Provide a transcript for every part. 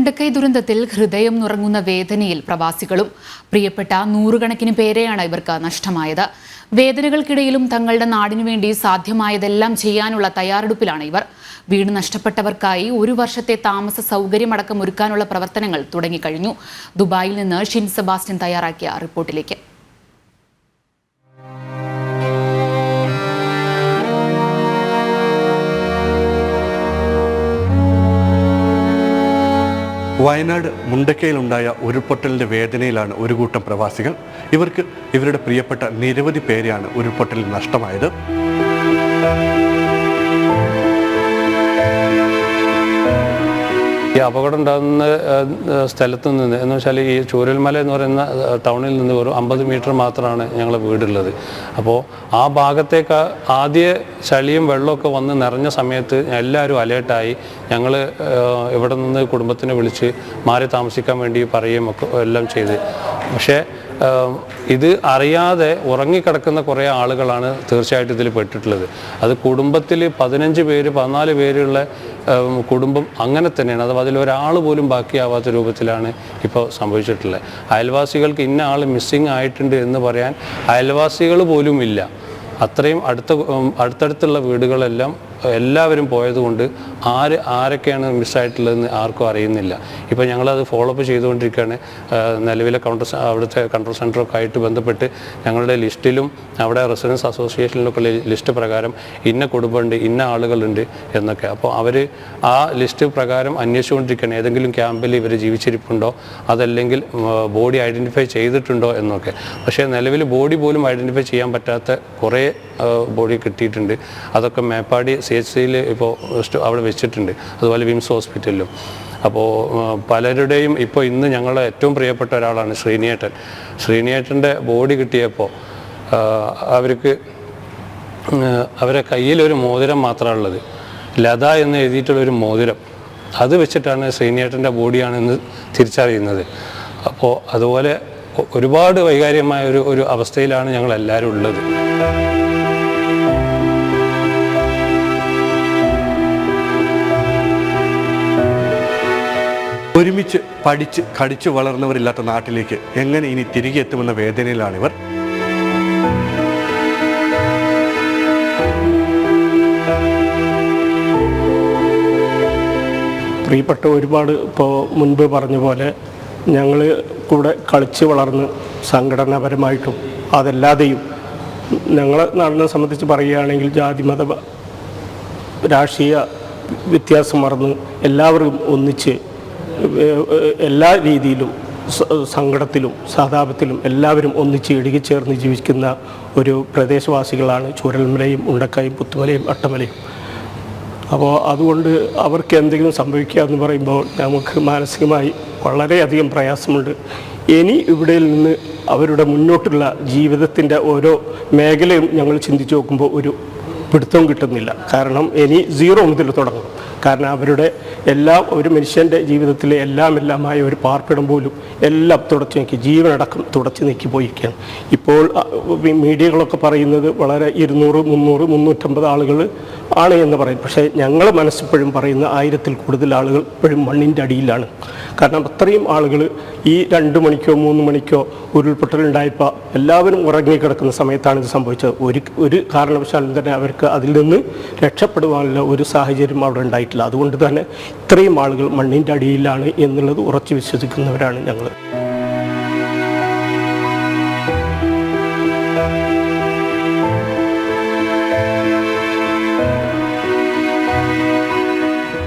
മുണ്ടക്കൈ ദുരന്തത്തിൽ ഹൃദയം നുറങ്ങുന്ന വേദനയിൽ പ്രവാസികളും പ്രിയപ്പെട്ട നൂറുകണക്കിന് പേരെയാണ് ഇവർക്ക് നഷ്ടമായത്. വേദനകൾക്കിടയിലും തങ്ങളുടെ നാടിനു വേണ്ടി സാധ്യമായതെല്ലാം ചെയ്യാനുള്ള തയ്യാറെടുപ്പിലാണ് ഇവർ. വീട് നഷ്ടപ്പെട്ടവർക്കായി 1 വർഷത്തെ താമസ സൗകര്യമടക്കം ഒരുക്കാനുള്ള പ്രവർത്തനങ്ങൾ തുടങ്ങിക്കഴിഞ്ഞു. ദുബായിൽ നിന്ന് ഷിൻ സെബാസ്റ്റ്യൻ തയ്യാറാക്കിയ റിപ്പോർട്ടിലേക്ക്. വയനാട് മുണ്ടക്കയിലുണ്ടായ ഉരുൾപൊട്ടലിൻ്റെ വേദനയിലാണ് ഒരു കൂട്ടം പ്രവാസികൾ. ഇവർക്ക് ഇവരുടെ പ്രിയപ്പെട്ട നിരവധി പേരെയാണ് ഉരുൾപൊട്ടലിൽ നഷ്ടമായത്. ഈ അപകടം ഉണ്ടാകുന്ന സ്ഥലത്തു നിന്ന് എന്ന് വെച്ചാൽ ഈ ചൂരൽമല എന്ന് പറയുന്ന ടൗണിൽ നിന്ന് ഒരു 50 മീറ്റർ മാത്രമാണ് ഞങ്ങളുടെ വീടുള്ളത്. അപ്പോൾ ആ ഭാഗത്തേക്ക് ആദ്യ ചളിയും വെള്ളമൊക്കെ വന്ന് നിറഞ്ഞ സമയത്ത് എല്ലാവരും അലേർട്ടായി. ഞങ്ങൾ ഇവിടെ നിന്ന് കുടുംബത്തിനെ വിളിച്ച് മാറി താമസിക്കാൻ വേണ്ടി പറയുകയും ഒക്കെ എല്ലാം ചെയ്ത്. പക്ഷേ ഇത് അറിയാതെ ഉറങ്ങിക്കിടക്കുന്ന കുറേ ആളുകളാണ് തീർച്ചയായിട്ടും ഇതിൽ പെട്ടിട്ടുള്ളത്. അത് കുടുംബത്തിൽ 15 പേര് 14 പേരുള്ള കുടുംബം അങ്ങനെ തന്നെയാണ്. അഥവാ അതിലൊരാൾ പോലും ബാക്കിയാവാത്ത രൂപത്തിലാണ് ഇപ്പോൾ സംഭവിച്ചിട്ടുള്ളത്. അയൽവാസികൾക്ക് ഇന്ന ആൾ മിസ്സിങ് ആയിട്ടുണ്ട് എന്ന് പറയാൻ അയൽവാസികൾ പോലും ഇല്ല. അത്രയും അടുത്തടുത്തുള്ള വീടുകളെല്ലാം എല്ലാവരും പോയതുകൊണ്ട് ആരൊക്കെയാണ് മിസ്സായിട്ടുള്ളതെന്ന് ആർക്കും അറിയുന്നില്ല. ഇപ്പോൾ ഞങ്ങളത് ഫോളോ അപ്പ് ചെയ്തുകൊണ്ടിരിക്കുകയാണ്. നിലവിലെ അവിടുത്തെ കൺട്രോൾ സെൻറ്ററൊക്കെ ആയിട്ട് ബന്ധപ്പെട്ട് ഞങ്ങളുടെ ലിസ്റ്റിലും അവിടെ റെസിഡൻസ് അസോസിയേഷനിലൊക്കെ ലിസ്റ്റ് പ്രകാരം ഇന്ന കുടുംബമുണ്ട്, ഇന്ന ആളുകളുണ്ട് എന്നൊക്കെ. അപ്പോൾ അവർ ആ ലിസ്റ്റ് പ്രകാരം അന്വേഷിച്ചുകൊണ്ടിരിക്കുകയാണ്. ഏതെങ്കിലും ക്യാമ്പിൽ ഇവർ ജീവിച്ചിരിപ്പുണ്ടോ, അതല്ലെങ്കിൽ ബോഡി ഐഡൻറ്റിഫൈ ചെയ്തിട്ടുണ്ടോ എന്നൊക്കെ. പക്ഷേ നിലവിൽ ബോഡി പോലും ഐഡൻറ്റിഫൈ ചെയ്യാൻ പറ്റാത്ത കുറേ ബോഡി കിട്ടിയിട്ടുണ്ട്. അതൊക്കെ മേപ്പാടി CHCയിൽ ഇപ്പോൾ അവിടെ വെച്ചിട്ടുണ്ട്. അതുപോലെ വിംസ് ഹോസ്പിറ്റലിലും. അപ്പോൾ പലരുടെയും ഇപ്പോൾ ഇന്ന് ഞങ്ങളുടെ ഏറ്റവും പ്രിയപ്പെട്ട ഒരാളാണ് ശ്രീനിയേട്ടൻ. ശ്രീനിയേട്ടൻ്റെ ബോഡി കിട്ടിയപ്പോൾ അവരെ കയ്യിലൊരു മോതിരം മാത്രമാണുള്ളത്. ലത എന്ന് എഴുതിയിട്ടുള്ളൊരു മോതിരം. അത് വെച്ചിട്ടാണ് ശ്രീനിയേട്ടൻ്റെ ബോഡിയാണെന്ന് തിരിച്ചറിയുന്നത്. അപ്പോൾ അതുപോലെ ഒരുപാട് വൈകാര്യമായ ഒരു അവസ്ഥയിലാണ് ഞങ്ങളെല്ലാവരും ഉള്ളത്. ഒരുമിച്ച് പഠിച്ച് കടിച്ചു വളർന്നവരില്ലാത്ത നാട്ടിലേക്ക് എങ്ങനെ ഇനി തിരികെ എത്തുമെന്ന വേദനയിലാണിവർ. പ്രിയപ്പെട്ട ഒരുപാട് ഇപ്പോൾ മുൻപ് പറഞ്ഞ പോലെ ഞങ്ങൾ കൂടെ കളിച്ച് വളർന്ന് സംഘടനാപരമായിട്ടും അതല്ലാതെയും ഞങ്ങളെ നാടിനെ സംബന്ധിച്ച് പറയുകയാണെങ്കിൽ ജാതി മത രാഷ്ട്രീയ വ്യത്യാസം മറന്ന് എല്ലാവരും ഒന്നിച്ച് എല്ലാ രീതിയിലും സങ്കടത്തിലും സഹതാപത്തിലും എല്ലാവരും ഒന്നിച്ച് ഇടുകിച്ചേർന്ന് ജീവിക്കുന്ന ഒരു പ്രദേശവാസികളാണ് ചൂരൽമലയും മുണ്ടക്കൈയും പുത്തുമലയും അട്ടമലയും. അപ്പോൾ അതുകൊണ്ട് അവർക്ക് എന്തെങ്കിലും സംഭവിക്കുക എന്ന് പറയുമ്പോൾ നമുക്ക് മാനസികമായി വളരെയധികം പ്രയാസമുണ്ട്. ഇനി ഇവിടെ നിന്ന് അവരുടെ മുന്നോട്ടുള്ള ജീവിതത്തിൻ്റെ ഓരോ മേഖലയും ഞങ്ങൾ ചിന്തിച്ച് നോക്കുമ്പോൾ ഒരു പിടുത്തവും കിട്ടുന്നില്ല. കാരണം ഇനി 0 മുതൽ തുടങ്ങും. കാരണം അവരുടെ ഒരു മനുഷ്യൻ്റെ ജീവിതത്തിലെ എല്ലാമായ ഒരു പാർപ്പിടം പോലും എല്ലാം തുടച്ചു നീക്കി, ജീവനടക്കം തുടച്ചു നീക്കി പോയിരിക്കുകയാണ്. ഇപ്പോൾ മീഡിയകളൊക്കെ പറയുന്നത് വളരെ 200, 300, 350 ആളുകൾ ആണ് എന്ന് പറയും. പക്ഷേ ഞങ്ങൾ മനസ്സിപ്പോഴും പറയുന്ന 1000-ൽ കൂടുതൽ ആളുകൾ ഇപ്പോഴും മണ്ണിൻ്റെ അടിയിലാണ്. കാരണം അത്രയും ആളുകൾ ഈ 2 മണിക്കോ 3 മണിക്കോ ഉരുൾപൊട്ടലുണ്ടായപ്പോൾ എല്ലാവരും ഉറങ്ങിക്കിടക്കുന്ന സമയത്താണ് ഇത് സംഭവിച്ചത്. ഒരു കാരണവശാലും തന്നെ അവർക്ക് അതിൽ നിന്ന് രക്ഷപ്പെടുവാനുള്ള ഒരു സാഹചര്യം അവിടെ ഉണ്ടായിട്ടില്ല. അതുകൊണ്ട് തന്നെ ഇത്രയും ആളുകൾ മണ്ണിൻ്റെ അടിയിലാണ് എന്നുള്ളത് ഉറച്ചു വിശ്വസിക്കുന്നവരാണ് ഞങ്ങൾ.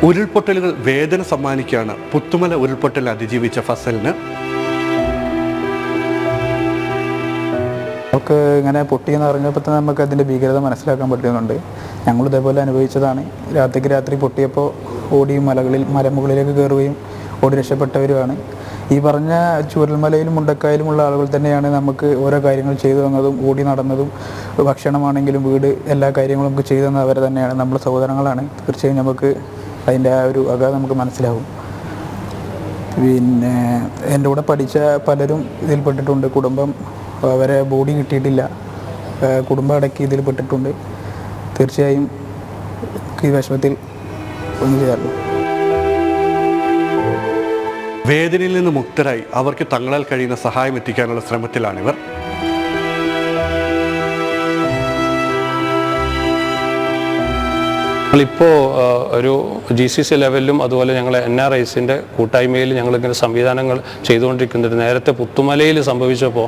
ഉരുൾപൊട്ടലുകൾ വേദന സമ്മാനിക്കുകയാണ് പുത്തുമല ഉരുൾപൊട്ടൽ അതിജീവിച്ച ഫസലിന്. നമുക്ക് ഇങ്ങനെ പൊട്ടിയെന്ന് അറിഞ്ഞപ്പോൾ തന്നെ നമുക്ക് അതിൻ്റെ ഭീകരത മനസ്സിലാക്കാൻ പറ്റുന്നുണ്ട്. ഞങ്ങൾ ഇതേപോലെ അനുഭവിച്ചതാണ്. രാത്രി പൊട്ടിയപ്പോൾ ഓടി മലമുകളിലേക്ക് കയറുകയും ഓടി രക്ഷപ്പെട്ടവരുമാണ്. ഈ പറഞ്ഞ ചൂരൽമലയിലും മുണ്ടക്കായിലുമുള്ള ആളുകൾ തന്നെയാണ് നമുക്ക് ഓരോ കാര്യങ്ങൾ ചെയ്തു തന്നതും ഓടി നടന്നതും. ഭക്ഷണമാണെങ്കിലും വീട് എല്ലാ കാര്യങ്ങളും നമുക്ക് ചെയ്തു തന്നത് അവർ തന്നെയാണ്. നമ്മുടെ സഹോദരങ്ങളാണ്. തീർച്ചയായും നമുക്ക് അതിൻ്റെ ആ ഒരു അഗാധം നമുക്ക് മനസ്സിലാവും. പിന്നെ എൻ്റെ കൂടെ പഠിച്ച പലരും ഇതിൽപ്പെട്ടിട്ടുണ്ട്. കുടുംബം അവരെ ബോഡി കിട്ടിയിട്ടില്ല. കുടുംബം അടക്കി ഇതിൽപ്പെട്ടിട്ടുണ്ട്. തീർച്ചയായും ഈ വിഷമത്തിൽ ഒന്നും ചെയ്യാറുള്ളൂ. വേദനയിൽ നിന്ന് മുക്തരായി അവർക്ക് തങ്ങളാൽ കഴിയുന്ന സഹായം എത്തിക്കാനുള്ള ശ്രമത്തിലാണിവർ. ഞങ്ങളിപ്പോൾ ഒരു GCC ലെവലിലും അതുപോലെ ഞങ്ങൾ NRIസിൻ്റെ കൂട്ടായ്മയിൽ ഞങ്ങളിങ്ങനെ സംവിധാനങ്ങൾ ചെയ്തുകൊണ്ടിരിക്കുന്നുണ്ട്. നേരത്തെ പുത്തുമലയിൽ സംഭവിച്ചപ്പോൾ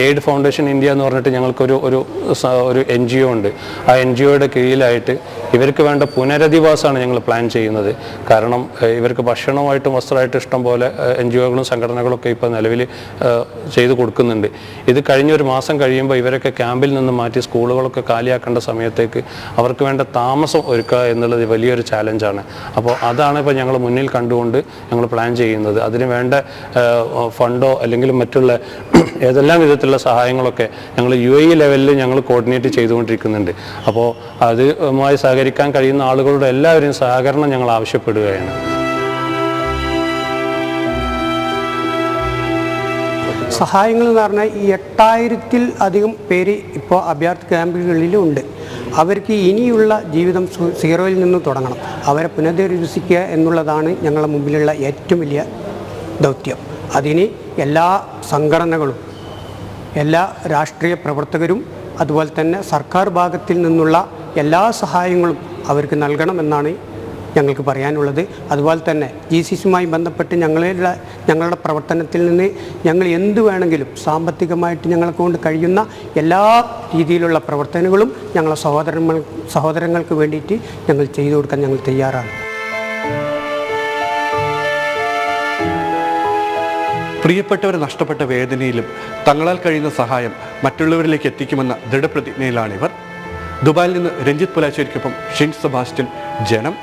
എയ്ഡ് ഫൗണ്ടേഷൻ ഇന്ത്യ എന്ന് പറഞ്ഞിട്ട് ഞങ്ങൾക്കൊരു ഒരു NGO ഉണ്ട്. ആ NGOയുടെ കീഴിലായിട്ട് ഇവർക്ക് വേണ്ട പുനരധിവാസമാണ് ഞങ്ങൾ പ്ലാൻ ചെയ്യുന്നത്. കാരണം ഇവർക്ക് ഭക്ഷണമായിട്ടും വസ്ത്രമായിട്ടും ഇഷ്ടം പോലെ NGOകളും സംഘടനകളൊക്കെ ഇപ്പോൾ നിലവിൽ ചെയ്തു കൊടുക്കുന്നുണ്ട്. ഇത് കഴിഞ്ഞൊരു മാസം കഴിയുമ്പോൾ ഇവരൊക്കെ ക്യാമ്പിൽ നിന്ന് മാറ്റി സ്കൂളുകളൊക്കെ കാലിയാക്കേണ്ട സമയത്തേക്ക് അവർക്ക് വേണ്ട താമസം ഒരുക്കുക എന്നുള്ളത് വലിയൊരു ചാലഞ്ചാണ്. അപ്പോൾ അതാണ് ഇപ്പോൾ ഞങ്ങൾ മുന്നിൽ കണ്ടുകൊണ്ട് ഞങ്ങൾ പ്ലാൻ ചെയ്യുന്നത്. അതിന് വേണ്ട ഫണ്ടോ അല്ലെങ്കിൽ മറ്റുള്ള ഏതെല്ലാം വിധത്തിലുള്ള സഹായങ്ങളൊക്കെ ഞങ്ങൾ UAE ലെവലിൽ ഞങ്ങൾ കോർഡിനേറ്റ് ചെയ്തുകൊണ്ടിരിക്കുന്നുണ്ട്. അപ്പോൾ അതുമായി സഹകരിക്കാൻ കഴിയുന്ന ആളുകളുടെ എല്ലാവരെയും സഹകരണം ഞങ്ങൾ ആവശ്യപ്പെടുകയാണ്. സഹായങ്ങൾ എന്ന് പറഞ്ഞാൽ ഈ 8000-ൽ അധികം പേര് ഇപ്പോൾ അഭയാർത്ഥി ക്യാമ്പുകളിലും ഉണ്ട്. അവർക്ക് ഇനിയുള്ള ജീവിതം സീറോയിൽ നിന്ന് തുടങ്ങണം. അവരെ പുനരധിവസിക്കുക എന്നുള്ളതാണ് ഞങ്ങളുടെ മുമ്പിലുള്ള ഏറ്റവും വലിയ ദൗത്യം. അതിന് എല്ലാ സംഘടനകളും എല്ലാ രാഷ്ട്രീയ പ്രവർത്തകരും അതുപോലെ തന്നെ സർക്കാർ ഭാഗത്തിൽ നിന്നുള്ള എല്ലാ സഹായങ്ങളും അവർക്ക് നൽകണമെന്നാണ് ഞങ്ങൾക്ക് പറയാനുള്ളത്. അതുപോലെ തന്നെ GCCയുമായി ബന്ധപ്പെട്ട് ഞങ്ങളുടെ പ്രവർത്തനത്തിൽ നിന്ന് ഞങ്ങൾ എന്ത് വേണമെങ്കിലും സാമ്പത്തികമായിട്ട് ഞങ്ങൾക്ക് കൊണ്ട് കഴിയുന്ന എല്ലാ രീതിയിലുള്ള പ്രവർത്തനങ്ങളും ഞങ്ങളെ സഹോദരങ്ങൾക്ക് വേണ്ടിയിട്ട് ഞങ്ങൾ ചെയ്തു കൊടുക്കാൻ ഞങ്ങൾ തയ്യാറാണ്. പ്രിയപ്പെട്ടവരെ നഷ്ടപ്പെട്ട വേദനയിലും തങ്ങളാൽ കഴിയുന്ന സഹായം മറ്റുള്ളവരിലേക്ക് എത്തിക്കുമെന്ന ദൃഢപ്രതിജ്ഞയിലാണിവർ. ദുബായിൽ നിന്ന് രഞ്ജിത്ത് പുലാശ്ശേരിക്കൊപ്പം ഷിൻ സെബാസ്റ്റ്യൻ, ജനം.